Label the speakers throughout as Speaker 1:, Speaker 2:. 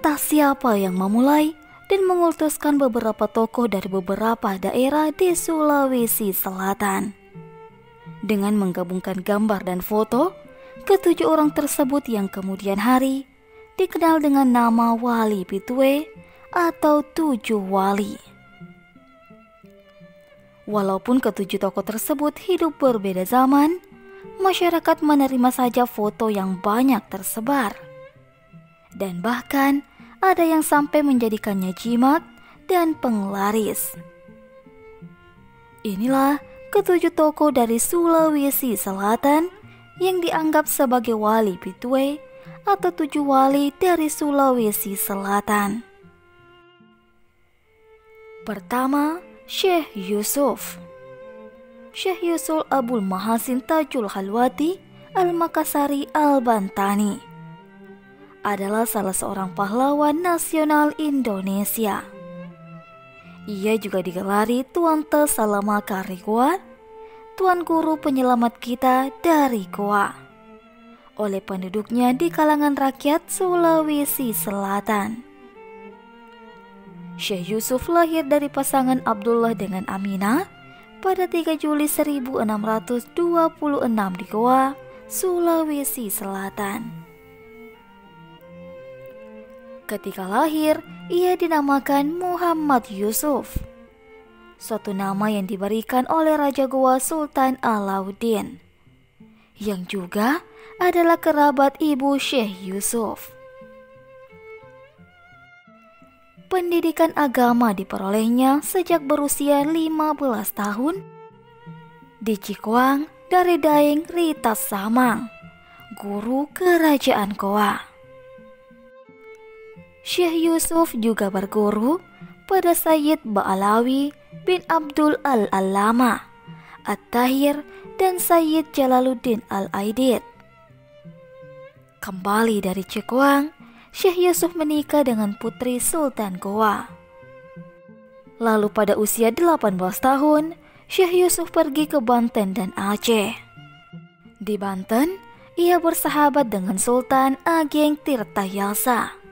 Speaker 1: entah siapa yang memulai dan mengultuskan beberapa tokoh dari beberapa daerah di Sulawesi Selatan. Dengan menggabungkan gambar dan foto, ketujuh orang tersebut yang kemudian hari dikenal dengan nama Wali Pitue atau tujuh wali. Walaupun ketujuh tokoh tersebut hidup berbeda zaman, masyarakat menerima saja foto yang banyak tersebar. Dan bahkan ada yang sampai menjadikannya jimat dan penglaris. Inilah ketujuh tokoh dari Sulawesi Selatan yang dianggap sebagai Wali Pitue atau tujuh wali dari Sulawesi Selatan. Pertama, Syekh Yusuf. Syekh Yusuf Abul Mahasin Tajul Halwati Al-Makassari Al-Bantani adalah salah seorang pahlawan nasional Indonesia. Ia juga digelari Tuan Te Salama Kari Goa, Tuan Guru Penyelamat kita dari Goa, oleh penduduknya di kalangan rakyat Sulawesi Selatan. Syekh Yusuf lahir dari pasangan Abdullah dengan Aminah pada 3 Juli 1626 di Goa, Sulawesi Selatan. Ketika lahir, ia dinamakan Muhammad Yusuf, suatu nama yang diberikan oleh Raja Goa Sultan Alauddin, yang juga adalah kerabat ibu Syekh Yusuf. Pendidikan agama diperolehnya sejak berusia 15 tahun di Cikuang dari Daeng Ritas Samang, guru kerajaan Goa. Syekh Yusuf juga berguru pada Sayyid Ba'alawi bin Abdul Al-Allama At-Tahir dan Sayyid Jalaluddin Al-Aidid. Kembali dari Cikuang, Syekh Yusuf menikah dengan putri Sultan Goa. Lalu pada usia 18 tahun, Syekh Yusuf pergi ke Banten dan Aceh. Di Banten, ia bersahabat dengan Sultan Ageng Tirtayasa,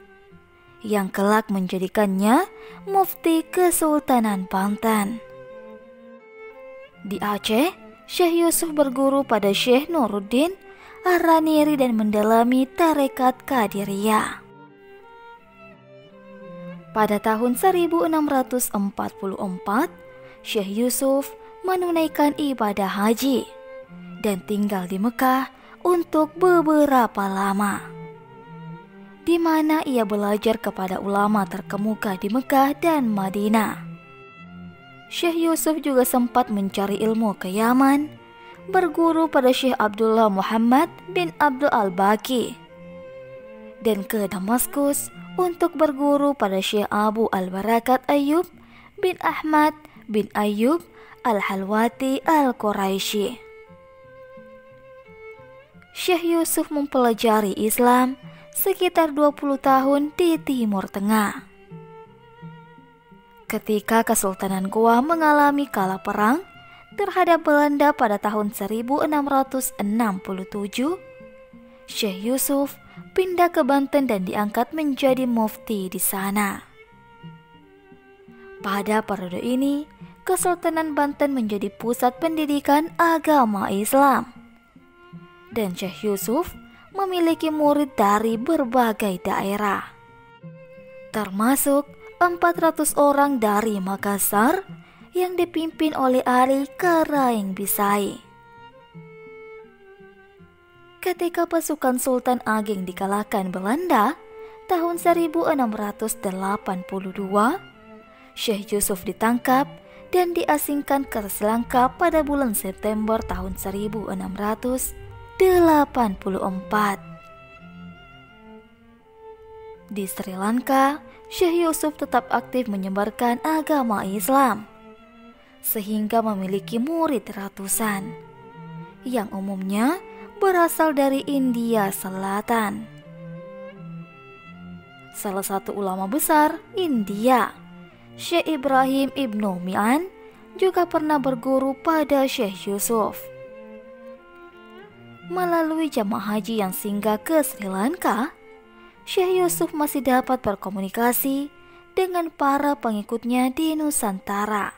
Speaker 1: yang kelak menjadikannya mufti Kesultanan Banten. Di Aceh, Syekh Yusuf berguru pada Syekh Nuruddin Ar-Raniri dan mendalami tarekat Qadiriyah. Pada tahun 1644, Syekh Yusuf menunaikan ibadah haji dan tinggal di Mekah untuk beberapa lama, di mana ia belajar kepada ulama terkemuka di Mekah dan Madinah. Syekh Yusuf juga sempat mencari ilmu ke Yaman, berguru pada Syekh Abdullah Muhammad bin Abdul Al-Baqi, dan ke Damaskus untuk berguru pada Syekh Abu Al-Barakat Ayyub bin Ahmad bin Ayyub Al-Halwati Al-Quraisy. Syekh Yusuf mempelajari Islam sekitar 20 tahun di Timur Tengah. Ketika Kesultanan Goa mengalami kalah perang terhadap Belanda pada tahun 1667, Syekh Yusuf pindah ke Banten dan diangkat menjadi mufti di sana. Pada periode ini, Kesultanan Banten menjadi pusat pendidikan agama Islam, dan Syekh Yusuf memiliki murid dari berbagai daerah, termasuk 400 orang dari Makassar yang dipimpin oleh Ali Karaeng Bisai. Ketika pasukan Sultan Ageng dikalahkan Belanda tahun 1682, Syekh Yusuf ditangkap dan diasingkan ke Sri Lanka pada bulan September tahun 1684. Di Sri Lanka, Syekh Yusuf tetap aktif menyebarkan agama Islam, sehingga memiliki murid ratusan, yang umumnya berasal dari India Selatan. Salah satu ulama besar India, Syekh Ibrahim Ibnu Mi'an, juga pernah berguru pada Syekh Yusuf. Melalui jamaah haji yang singgah ke Sri Lanka, Syekh Yusuf masih dapat berkomunikasi dengan para pengikutnya di Nusantara.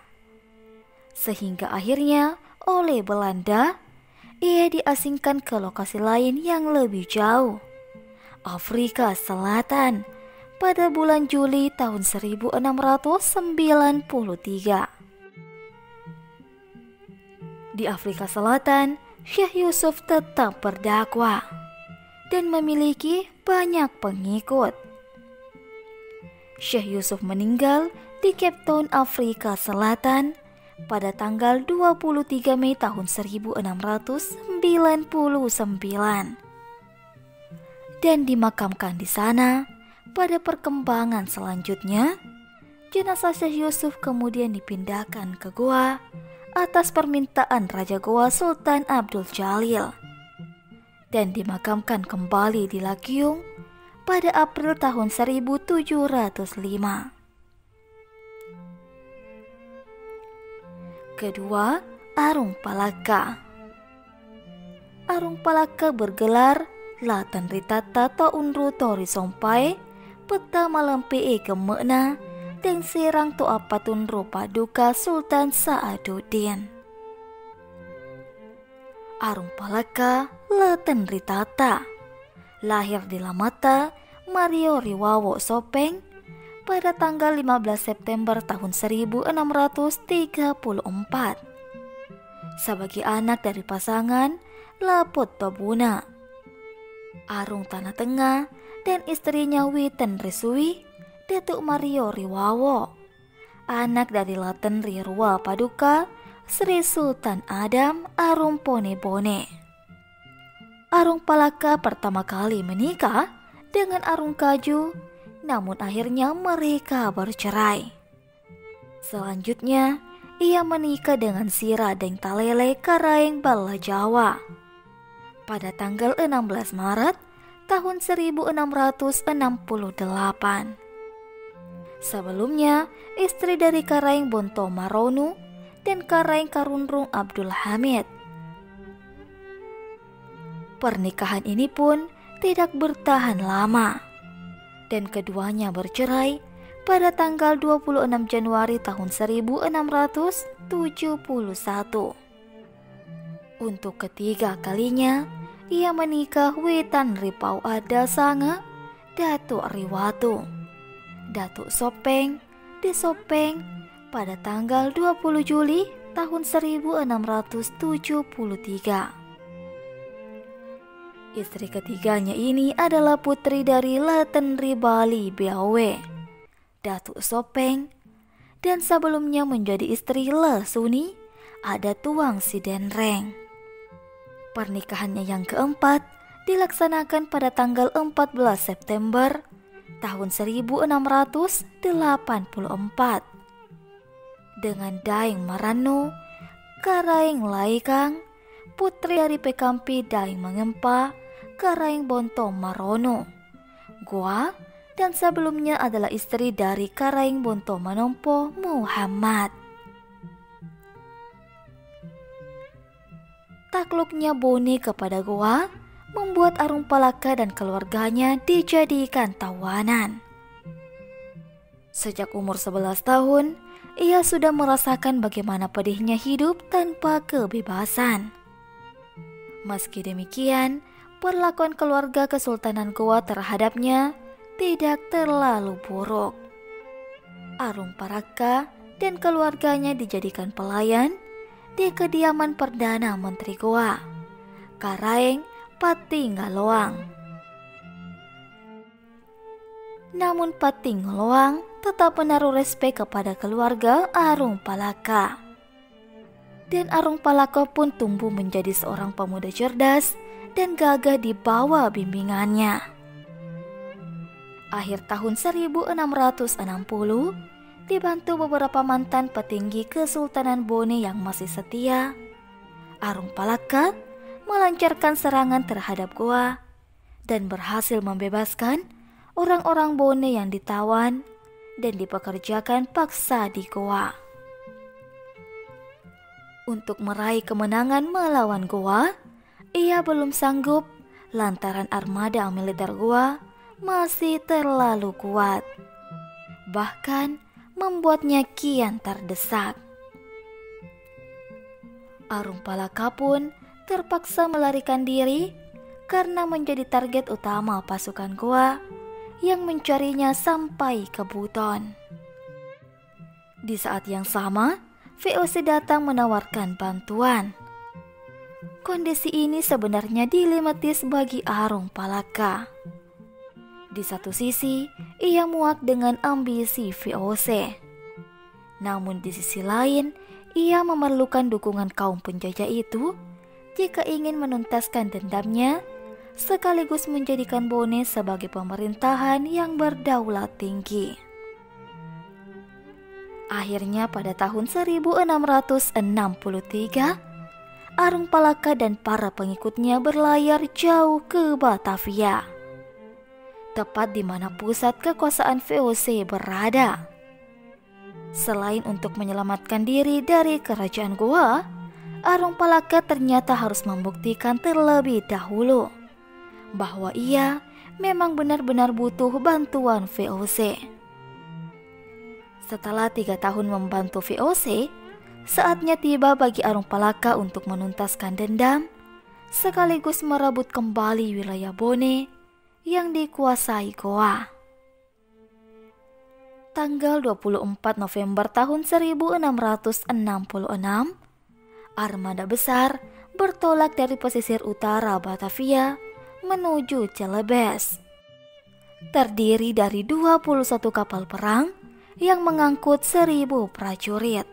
Speaker 1: Sehingga akhirnya oleh Belanda, ia diasingkan ke lokasi lain yang lebih jauh, Afrika Selatan, pada bulan Juli tahun 1693. Di Afrika Selatan, Syekh Yusuf tetap berdakwah dan memiliki banyak pengikut. Syekh Yusuf meninggal di Cape Town, Afrika Selatan pada tanggal 23 Mei tahun 1699 dan dimakamkan di sana. Pada perkembangan selanjutnya, jenazah Syekh Yusuf kemudian dipindahkan ke goa atas permintaan Raja Goa Sultan Abdul Jalil dan dimakamkan kembali di Lakyung pada April tahun 1705. Kedua, Arung Palaka. Arung Palaka bergelar Latan Ritata Taunru Tori Sompai Peta Malampi Gemekna dan Serang Toapatun Rupa Duka Sultan Sa'aduddin. Arung Palaka Latan Ritata lahir di Lamata, Mario Riwawo Sopeng pada tanggal 15 September tahun 1634 sebagai anak dari pasangan Laput Tobuna, Arung Tanah Tengah, dan istrinya Witen Risui, Datuk Mario Riwawo, anak dari Laten Rirua Paduka, Sri Sultan Adam Arung Pone Bone. Arung Palaka pertama kali menikah dengan Arung Kaju, namun akhirnya mereka bercerai. Selanjutnya, ia menikah dengan Sira Deng Talele Karaeng Bala Jawa pada tanggal 16 Maret tahun 1668. Sebelumnya, istri dari Karaeng Bonto Maronu dan Karaeng Karunrung Abdul Hamid. Pernikahan ini pun tidak bertahan lama dan keduanya bercerai pada tanggal 26 Januari tahun 1671. Untuk ketiga kalinya, ia menikah Wetan Ripau Ada Sanga, Datuk Riwatu, Datuk Sopeng, di Sopeng pada tanggal 20 Juli tahun 1673. Istri ketiganya ini adalah putri dari Laten Ribali Biawe, Datuk Sopeng, dan sebelumnya menjadi istri Le Suni, ada Tuang Sidenreng. Pernikahannya yang keempat dilaksanakan pada tanggal 14 September tahun 1684 dengan Daeng Marano, Karaeng Laikang, putri dari Pekampi Daeng Mengempa, Karaeng Bonto Marono, Goa, dan sebelumnya adalah istri dari Karaeng Bonto Manompo Muhammad. Takluknya Bone kepada Goa membuat Arung Palaka dan keluarganya dijadikan tawanan. Sejak umur 11 tahun, ia sudah merasakan bagaimana pedihnya hidup tanpa kebebasan. Meski demikian, perlakuan keluarga Kesultanan Goa terhadapnya tidak terlalu buruk. Arung Palaka dan keluarganya dijadikan pelayan di kediaman Perdana Menteri Goa, Karaeng Patinggaloang. Namun Patinggaloang tetap menaruh respek kepada keluarga Arung Palaka. Dan Arung Palaka pun tumbuh menjadi seorang pemuda cerdas dan gagah di bawah bimbingannya. Akhir tahun 1660, dibantu beberapa mantan petinggi Kesultanan Bone yang masih setia, Arung Palaka melancarkan serangan terhadap Goa dan berhasil membebaskan orang-orang Bone yang ditawan dan dipekerjakan paksa di Goa. Untuk meraih kemenangan melawan Goa, ia belum sanggup lantaran armada militer Goa masih terlalu kuat, bahkan membuatnya kian terdesak. Arungpalaka pun terpaksa melarikan diri karena menjadi target utama pasukan Goa yang mencarinya sampai ke Buton. Di saat yang sama, VOC datang menawarkan bantuan. Kondisi ini sebenarnya dilematis bagi Arungpalaka. Di satu sisi, ia muak dengan ambisi VOC. Namun di sisi lain, ia memerlukan dukungan kaum penjajah itu jika ingin menuntaskan dendamnya, sekaligus menjadikan Bone sebagai pemerintahan yang berdaulat tinggi. Akhirnya pada tahun 1663, Arungpalaka dan para pengikutnya berlayar jauh ke Batavia, tepat di mana pusat kekuasaan VOC berada. Selain untuk menyelamatkan diri dari kerajaan Goa, Arungpalaka ternyata harus membuktikan terlebih dahulu bahwa ia memang benar-benar butuh bantuan VOC. Setelah 3 tahun membantu VOC, saatnya tiba bagi Arungpalaka untuk menuntaskan dendam, sekaligus merebut kembali wilayah Bone yang dikuasai Goa. Tanggal 24 November tahun 1666, armada besar bertolak dari pesisir utara Batavia menuju Celebes. Terdiri dari 21 kapal perang yang mengangkut 1.000 prajurit.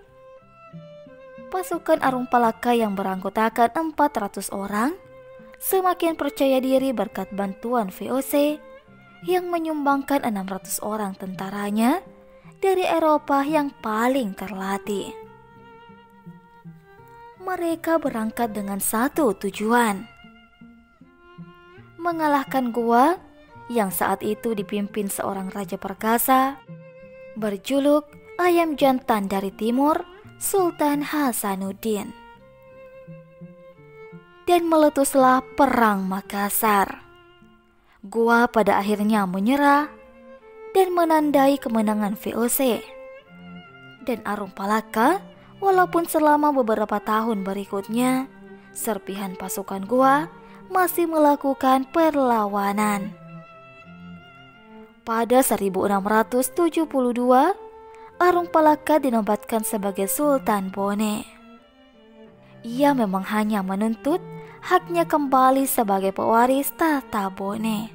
Speaker 1: Pasukan Arungpalaka yang beranggotakan 400 orang semakin percaya diri berkat bantuan VOC yang menyumbangkan 600 orang tentaranya dari Eropa yang paling terlatih. Mereka berangkat dengan satu tujuan: mengalahkan Goa yang saat itu dipimpin seorang raja perkasa berjuluk Ayam Jantan dari Timur, Sultan Hasanuddin. Dan meletuslah Perang Makassar. Goa pada akhirnya menyerah dan menandai kemenangan VOC. Dan Arungpalaka, walaupun selama beberapa tahun berikutnya, serpihan pasukan Goa masih melakukan perlawanan. Pada 1672, Arungpalaka dinobatkan sebagai Sultan Bone. Ia memang hanya menuntut haknya kembali sebagai pewaris tahta Bone,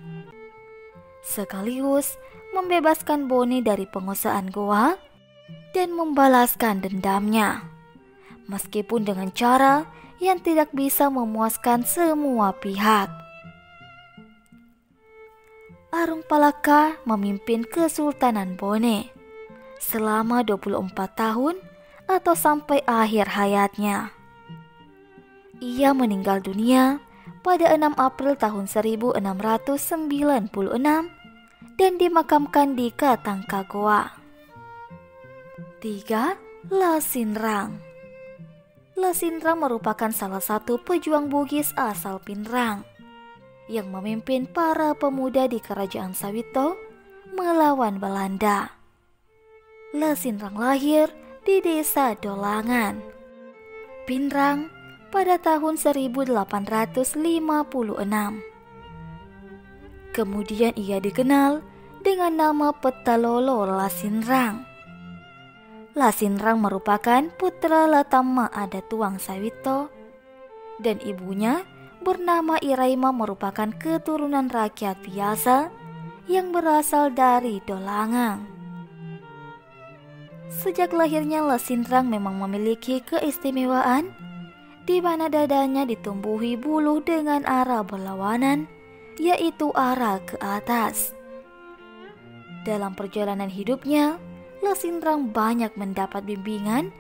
Speaker 1: sekaligus membebaskan Bone dari penguasaan Goa dan membalaskan dendamnya, meskipun dengan cara yang tidak bisa memuaskan semua pihak. Arungpalaka memimpin Kesultanan Bone selama 24 tahun atau sampai akhir hayatnya. Ia meninggal dunia pada 6 April tahun 1696 dan dimakamkan di Katangka Goa. 3. Lasinrang. Lasinrang merupakan salah satu pejuang Bugis asal Pinrang yang memimpin para pemuda di Kerajaan Sawito melawan Belanda. Lasinrang lahir di desa Dolangan, Pinrang pada tahun 1856. Kemudian ia dikenal dengan nama Petalolo Lasinrang. Lasinrang merupakan putra Latama Adatuang Sawito dan ibunya bernama Iraima merupakan keturunan rakyat biasa yang berasal dari Dolangang. Sejak lahirnya Lasinrang memang memiliki keistimewaan di mana dadanya ditumbuhi bulu dengan arah berlawanan, yaitu arah ke atas. Dalam perjalanan hidupnya, Lasinrang banyak mendapat bimbingan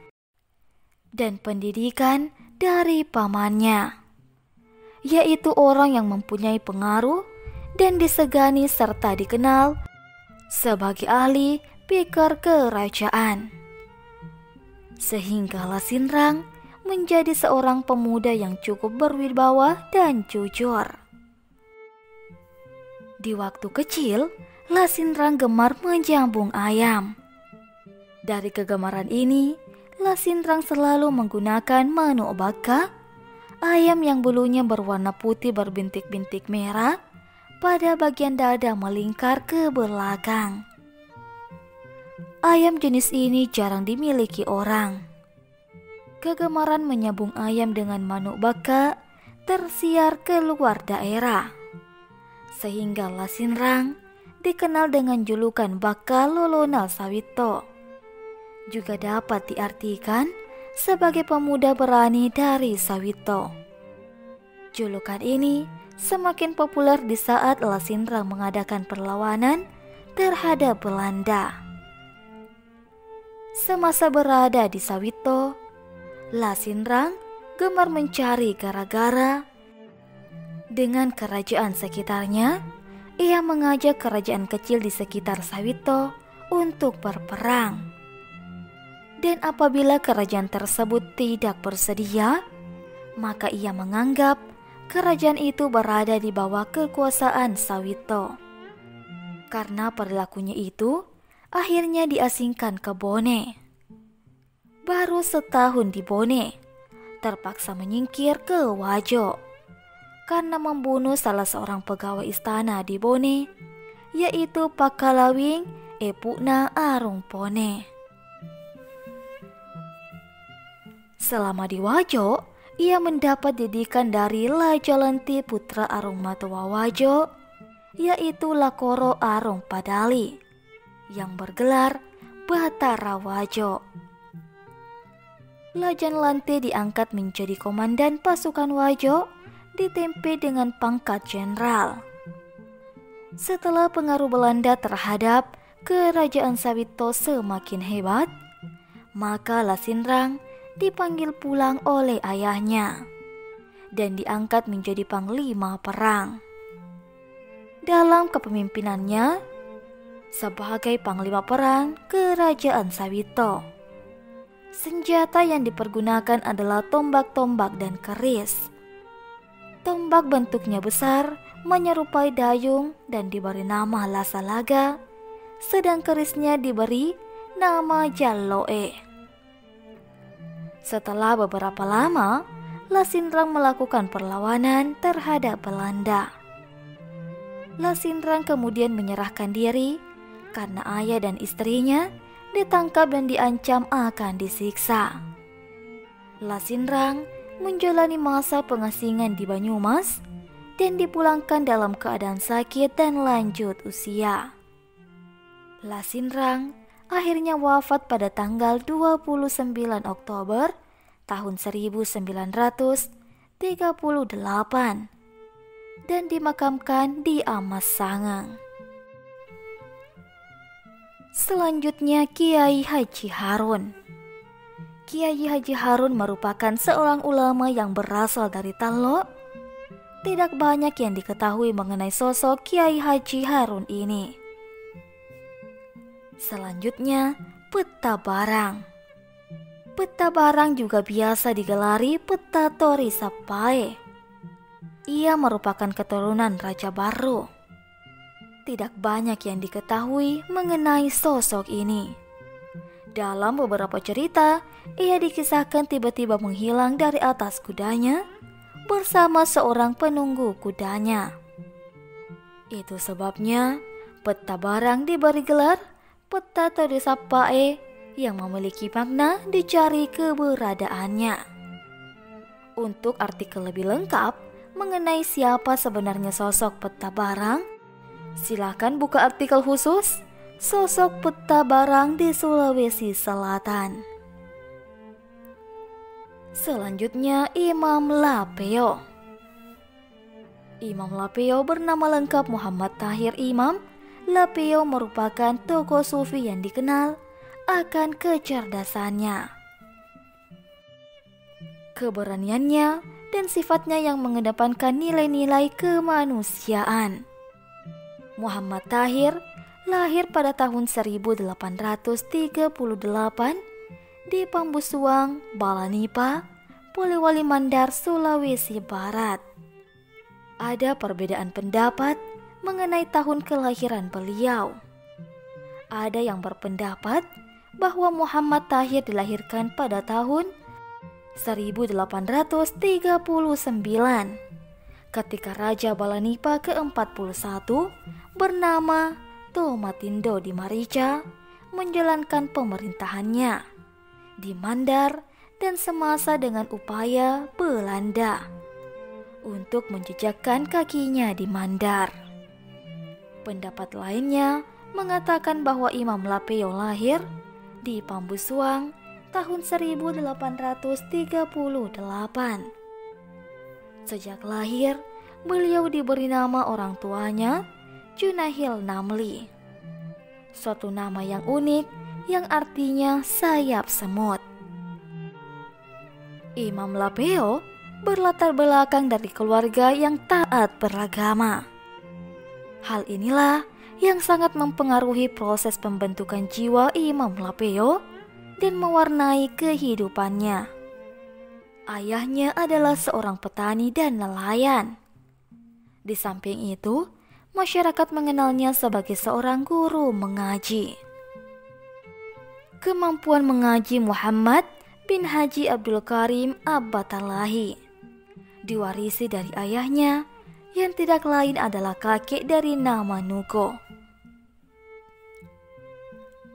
Speaker 1: dan pendidikan dari pamannya, yaitu orang yang mempunyai pengaruh dan disegani serta dikenal sebagai ahli pikir kerajaan. Sehingga Lasinrang menjadi seorang pemuda yang cukup berwibawa dan jujur. Di waktu kecil, Lasinrang gemar menjambung ayam. Dari kegemaran ini, Lasinrang selalu menggunakan manuk baka, ayam yang bulunya berwarna putih berbintik-bintik merah, pada bagian dada melingkar ke belakang. Ayam jenis ini jarang dimiliki orang. Kegemaran menyambung ayam dengan manuk baka tersiar ke luar daerah, sehingga Lasinrang dikenal dengan julukan Baka Lolonal Sawito. Juga dapat diartikan sebagai pemuda berani dari Sawito. Julukan ini semakin populer di saat Lasinrang mengadakan perlawanan terhadap Belanda. Semasa berada di Sawito, Lasinrang gemar mencari gara-gara dengan kerajaan sekitarnya. Ia mengajak kerajaan kecil di sekitar Sawito untuk berperang. Dan apabila kerajaan tersebut tidak bersedia, maka ia menganggap kerajaan itu berada di bawah kekuasaan Sawito. Karena perilakunya itu, akhirnya diasingkan ke Bone. Baru setahun di Bone, terpaksa menyingkir ke Wajo karena membunuh salah seorang pegawai istana di Bone, yaitu Pakalawing Epukna Arungpone. Selama di Wajo, ia mendapat didikan dari Lajalenti putra Arungmatoa Wajo, yaitu Lakoro Arung Padali, yang bergelar Batara Wajo. Lajanlante diangkat menjadi komandan pasukan Wajo, ditempe dengan pangkat jenderal. Setelah pengaruh Belanda terhadap kerajaan Sawito semakin hebat, maka Lasinrang dipanggil pulang oleh ayahnya dan diangkat menjadi panglima perang. Dalam kepemimpinannya sebagai panglima perang kerajaan Sawito, senjata yang dipergunakan adalah tombak-tombak dan keris. Tombak bentuknya besar, menyerupai dayung dan diberi nama Lasalaga, sedang kerisnya diberi nama Jalloe. Setelah beberapa lama, Lasinrang melakukan perlawanan terhadap Belanda. Lasinrang kemudian menyerahkan diri karena ayah dan istrinya ditangkap dan diancam akan disiksa. Lasinrang menjalani masa pengasingan di Banyumas dan dipulangkan dalam keadaan sakit dan lanjut usia. Lasinrang akhirnya wafat pada tanggal 29 Oktober tahun 1938 dan dimakamkan di Amas Sangang. Selanjutnya Kiai Haji Harun. Kiai Haji Harun merupakan seorang ulama yang berasal dari Tallo. Tidak banyak yang diketahui mengenai sosok Kiai Haji Harun ini. Selanjutnya, Peta Barang. Peta Barang juga biasa digelari Peta Tori Sapae. Ia merupakan keturunan Raja Baru. Tidak banyak yang diketahui mengenai sosok ini. Dalam beberapa cerita, ia dikisahkan tiba-tiba menghilang dari atas kudanya bersama seorang penunggu kudanya. Itu sebabnya Peta Barang diberi gelar Peta Tori Sapae yang memiliki makna dicari keberadaannya. Untuk artikel lebih lengkap mengenai siapa sebenarnya sosok Peta Barang, silakan buka artikel khusus Sosok Peta Barang di Sulawesi Selatan. Selanjutnya Imam Lapeo. Imam Lapeo bernama lengkap Muhammad Tahir Imam. Lapeo merupakan tokoh sufi yang dikenal akan kecerdasannya, keberaniannya, dan sifatnya yang mengedepankan nilai-nilai kemanusiaan. Muhammad Tahir lahir pada tahun 1838 di Pambusuang, Balanipa, Polewali Mandar, Sulawesi Barat. Ada perbedaan pendapat mengenai tahun kelahiran beliau. Ada yang berpendapat bahwa Muhammad Tahir dilahirkan pada tahun 1839 ketika Raja Balanipa ke-41 bernama Tomatindo Dimarica menjalankan pemerintahannya di Mandar dan semasa dengan upaya Belanda untuk menjejakkan kakinya di Mandar. Pendapat lainnya mengatakan bahwa Imam Lapeo lahir di Pambusuang tahun 1838. Sejak lahir, beliau diberi nama orang tuanya Junahil Namli, suatu nama yang unik yang artinya sayap semut. Imam Lapeo berlatar belakang dari keluarga yang taat beragama. Hal inilah yang sangat mempengaruhi proses pembentukan jiwa Imam Lapeo dan mewarnai kehidupannya. Ayahnya adalah seorang petani dan nelayan. Di samping itu, masyarakat mengenalnya sebagai seorang guru mengaji. Kemampuan mengaji Muhammad bin Haji Abdul Karim Abbatalahi diwarisi dari ayahnya yang tidak lain adalah kakek dari nama Nuko.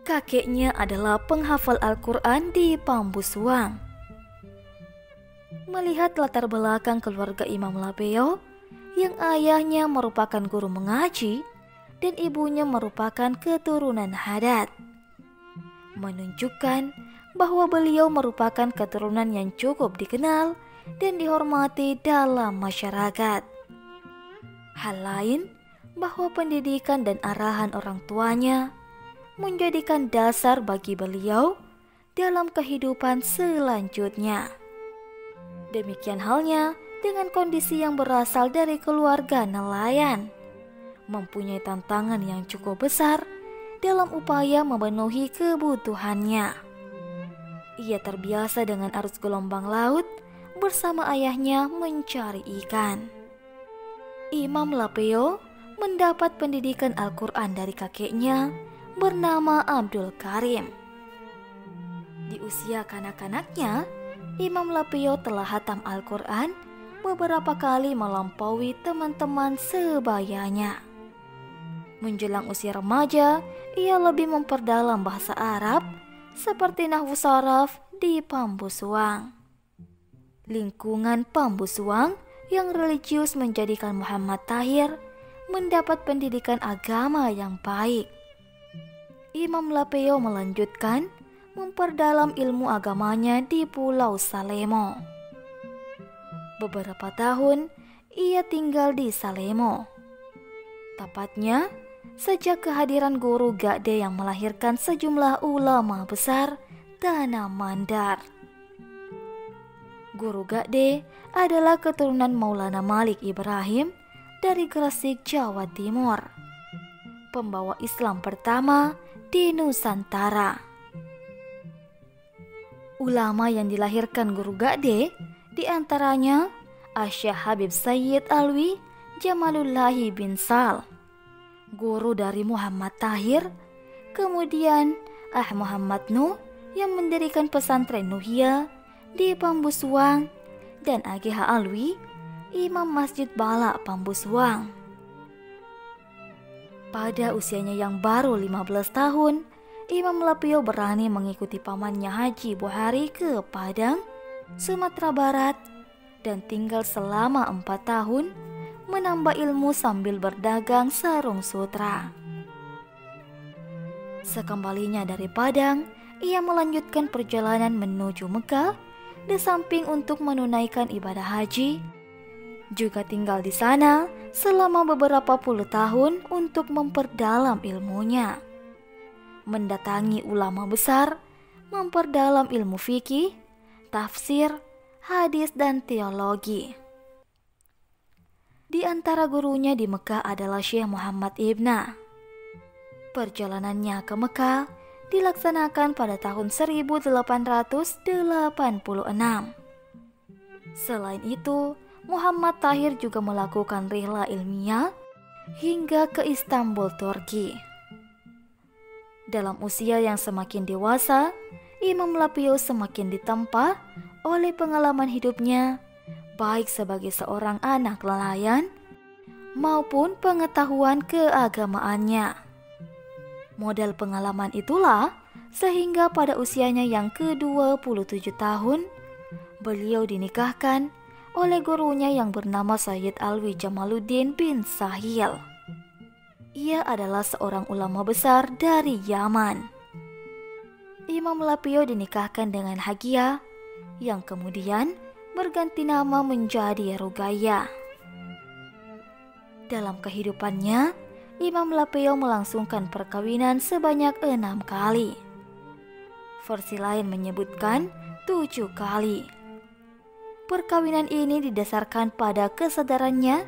Speaker 1: Kakeknya adalah penghafal Al-Quran di Pambusuang. Melihat latar belakang keluarga Imam Lapeo, yang ayahnya merupakan guru mengaji dan ibunya merupakan keturunan Haddad, menunjukkan bahwa beliau merupakan keturunan yang cukup dikenal dan dihormati dalam masyarakat. Hal lain, bahwa pendidikan dan arahan orang tuanya menjadikan dasar bagi beliau dalam kehidupan selanjutnya. Demikian halnya dengan kondisi yang berasal dari keluarga nelayan, mempunyai tantangan yang cukup besar dalam upaya memenuhi kebutuhannya. Ia terbiasa dengan arus gelombang laut bersama ayahnya mencari ikan. Imam Lapeo mendapat pendidikan Al-Quran dari kakeknya bernama Abdul Karim. Di usia kanak-kanaknya, Imam Lapeo telah hatam Al-Quran beberapa kali melampaui teman-teman sebayanya. Menjelang usia remaja, ia lebih memperdalam bahasa Arab seperti nahwu saraf di Pambusuang. Lingkungan Pambusuang yang religius menjadikan Muhammad Tahir mendapat pendidikan agama yang baik. Imam Lapeo melanjutkan memperdalam ilmu agamanya di Pulau Salemo. Beberapa tahun ia tinggal di Salemo. Tepatnya sejak kehadiran Guru Gade yang melahirkan sejumlah ulama besar tanah Mandar. Guru Gade adalah keturunan Maulana Malik Ibrahim dari Gresik, Jawa Timur, pembawa Islam pertama di Nusantara. Ulama yang dilahirkan Guru Gade diantaranya Asyah Habib Sayyid Alwi Jamalullahi bin Sal, guru dari Muhammad Tahir, kemudian Muhammad Nuh yang mendirikan pesantren Nuhia di Pambusuang, dan H. Alwi, Imam Masjid Bala Pambusuang. Pada usianya yang baru 15 tahun, Imam Lapeo berani mengikuti pamannya Haji Buhari ke Padang, Sumatera Barat, dan tinggal selama 4 tahun menambah ilmu sambil berdagang sarung sutra. Sekembalinya dari Padang, ia melanjutkan perjalanan menuju Mekah, di samping untuk menunaikan ibadah haji, juga tinggal di sana selama beberapa puluh tahun untuk memperdalam ilmunya, mendatangi ulama besar, memperdalam ilmu fikih, tafsir, hadis, dan teologi. Di antara gurunya di Mekah adalah Syekh Muhammad Ibn. Perjalanannya ke Mekah dilaksanakan pada tahun 1886. Selain itu, Muhammad Tahir juga melakukan rihla ilmiah hingga ke Istanbul, Turki. Dalam usia yang semakin dewasa, Imam Lapio semakin ditempa oleh pengalaman hidupnya, baik sebagai seorang anak nelayan maupun pengetahuan keagamaannya. Modal pengalaman itulah sehingga pada usianya yang ke-27 tahun, beliau dinikahkan oleh gurunya yang bernama Sayyid Alwi Jamaluddin bin Sahil. Ia adalah seorang ulama besar dari Yaman. Imam Lapio dinikahkan dengan Hagia, yang kemudian berganti nama menjadi Ruqayyah. Dalam kehidupannya, Imam Lapio melangsungkan perkawinan sebanyak 6 kali. Versi lain menyebutkan 7 kali. Perkawinan ini didasarkan pada kesadarannya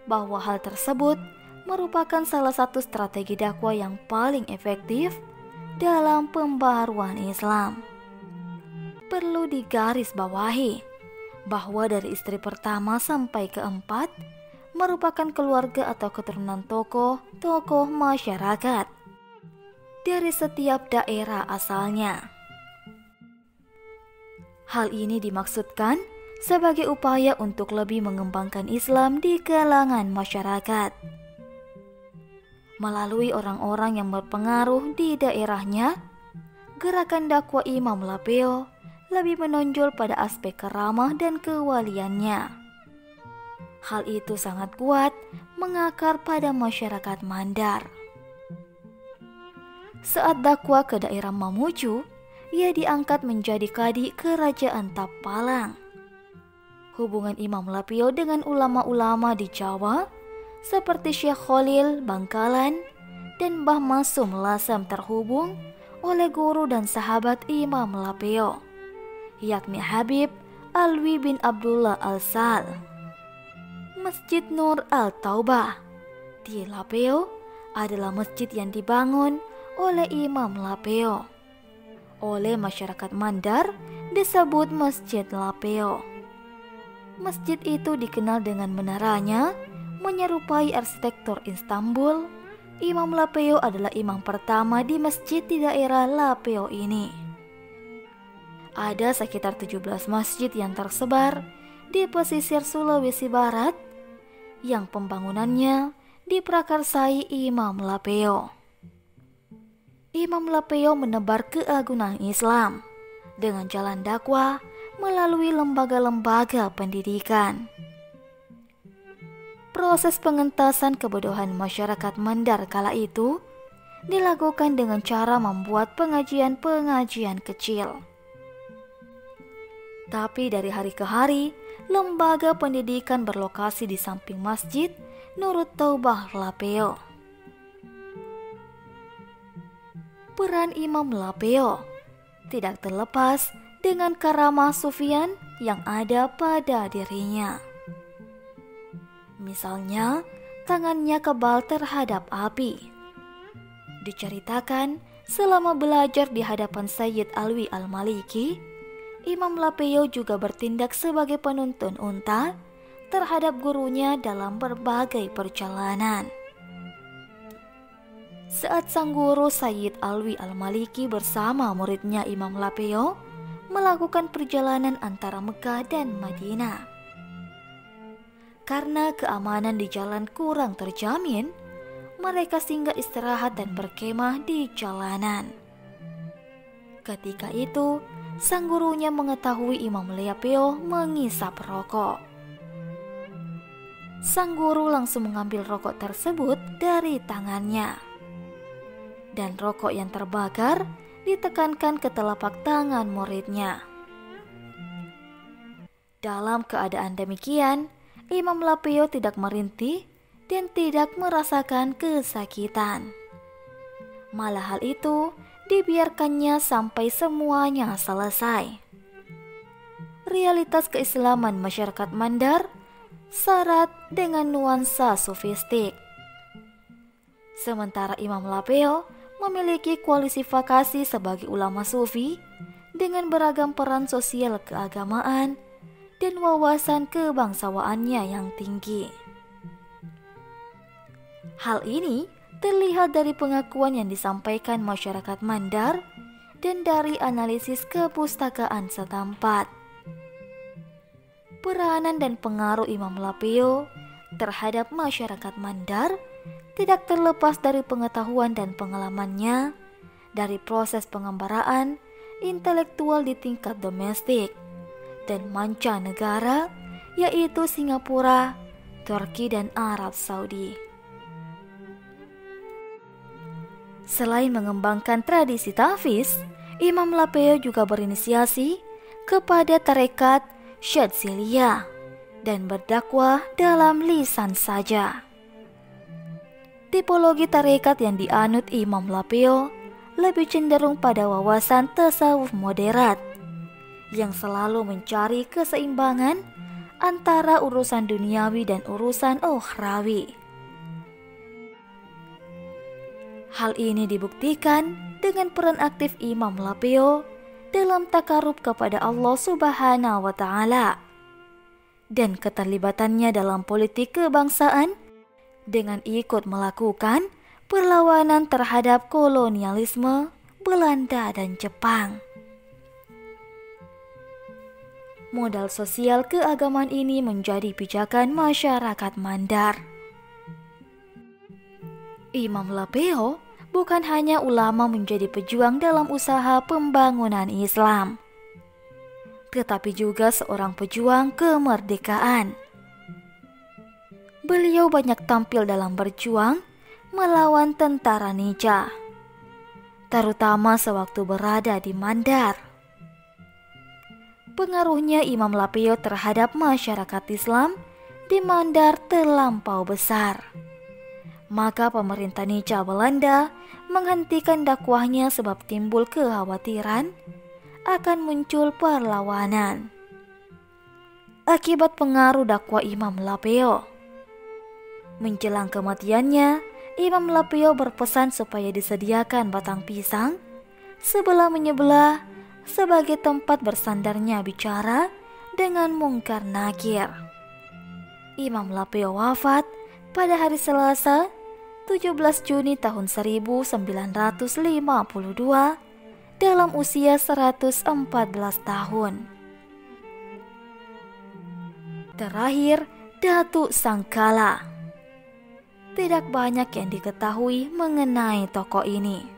Speaker 1: bahwa hal tersebut merupakan salah satu strategi dakwah yang paling efektif dalam pembaharuan Islam. Perlu digarisbawahi bahwa dari istri pertama sampai keempat merupakan keluarga atau keturunan tokoh-tokoh masyarakat dari setiap daerah asalnya. Hal ini dimaksudkan sebagai upaya untuk lebih mengembangkan Islam di kalangan masyarakat. Melalui orang-orang yang berpengaruh di daerahnya, gerakan dakwah Imam Lapio lebih menonjol pada aspek keramah dan kewaliannya. Hal itu sangat kuat mengakar pada masyarakat Mandar. Saat dakwah ke daerah Mamuju, ia diangkat menjadi kadi kerajaan Tapalang. Hubungan Imam Lapio dengan ulama-ulama di Jawa seperti Syekh Khalil Bangkalan dan Mbah Masum Lasem terhubung oleh guru dan sahabat Imam Lapio, yakni Habib Alwi bin Abdullah Al-Sal. Masjid Nur Al-Taubah di Lapio adalah masjid yang dibangun oleh Imam Lapio. Oleh masyarakat Mandar disebut Masjid Lapio. Masjid itu dikenal dengan menaranya menyerupai arsitektur Istanbul. Imam Lapio adalah imam pertama di masjid di daerah Lapio ini. Ada sekitar 17 masjid yang tersebar di pesisir Sulawesi Barat yang pembangunannya diprakarsai Imam Lapio. Imam Lapio menebar keagungan Islam dengan jalan dakwah melalui lembaga-lembaga pendidikan. Proses pengentasan kebodohan masyarakat Mandar kala itu dilakukan dengan cara membuat pengajian-pengajian kecil. Tapi dari hari ke hari, lembaga pendidikan berlokasi di samping Masjid Nurut Taubah Lapio. Peran Imam Lapio tidak terlepas dengan karamah sufian yang ada pada dirinya. Misalnya, tangannya kebal terhadap api. Diceritakan selama belajar di hadapan Sayyid Alwi Al-Maliki, Imam Lapio juga bertindak sebagai penuntun unta terhadap gurunya dalam berbagai perjalanan. Saat sang guru Sayyid Alwi Al-Maliki bersama muridnya Imam Lapio melakukan perjalanan antara Mekah dan Madinah. Karena keamanan di jalan kurang terjamin, mereka singgah istirahat dan berkemah di jalanan. Ketika itu, sang gurunya mengetahui Imam Lapio mengisap rokok. Sang guru langsung mengambil rokok tersebut dari tangannya. Dan rokok yang terbakar ditekankan ke telapak tangan muridnya. Dalam keadaan demikian, Imam Lapio tidak merintih dan tidak merasakan kesakitan. Malah hal itu dibiarkannya sampai semuanya selesai. Realitas keislaman masyarakat Mandar syarat dengan nuansa sufistik. Sementara Imam Lapio memiliki kualifikasi sebagai ulama sufi dengan beragam peran sosial keagamaan dan wawasan kebangsawaannya yang tinggi. Hal ini terlihat dari pengakuan yang disampaikan masyarakat Mandar dan dari analisis kepustakaan setempat. Peranan dan pengaruh Imam Lapeo terhadap masyarakat Mandar tidak terlepas dari pengetahuan dan pengalamannya dari proses pengembaraan intelektual di tingkat domestik dan mancanegara, yaitu Singapura, Turki, dan Arab Saudi. Selain mengembangkan tradisi tahfiz, Imam Lapeo juga berinisiasi kepada tarekat Syadziliyah dan berdakwah dalam lisan saja. Tipologi tarekat yang dianut Imam Lapeo lebih cenderung pada wawasan tasawuf moderat yang selalu mencari keseimbangan antara urusan duniawi dan urusan ukhrawi. Hal ini dibuktikan dengan peran aktif Imam Lapeo dalam takarub kepada Allah Subhanahu wa Ta'ala dan keterlibatannya dalam politik kebangsaan dengan ikut melakukan perlawanan terhadap kolonialisme Belanda dan Jepang. Modal sosial keagamaan ini menjadi pijakan masyarakat Mandar. Imam Lapeo bukan hanya ulama menjadi pejuang dalam usaha pembangunan Islam, tetapi juga seorang pejuang kemerdekaan. Beliau banyak tampil dalam berjuang melawan tentara Nica, terutama sewaktu berada di Mandar. Pengaruhnya Imam Lapeo terhadap masyarakat Islam di Mandar terlampau besar. Maka pemerintah Nica Belanda menghentikan dakwahnya sebab timbul kekhawatiran akan muncul perlawanan. Akibat pengaruh dakwah Imam Lapeo, menjelang kematiannya, Imam Lapeo berpesan supaya disediakan batang pisang sebelah menyebelah sebagai tempat bersandarnya bicara dengan mungkar nakir. Imam Lapeo wafat pada hari Selasa 17 Juni tahun 1952 dalam usia 114 tahun. Terakhir, Datuk Sangkala. Tidak banyak yang diketahui mengenai tokoh ini.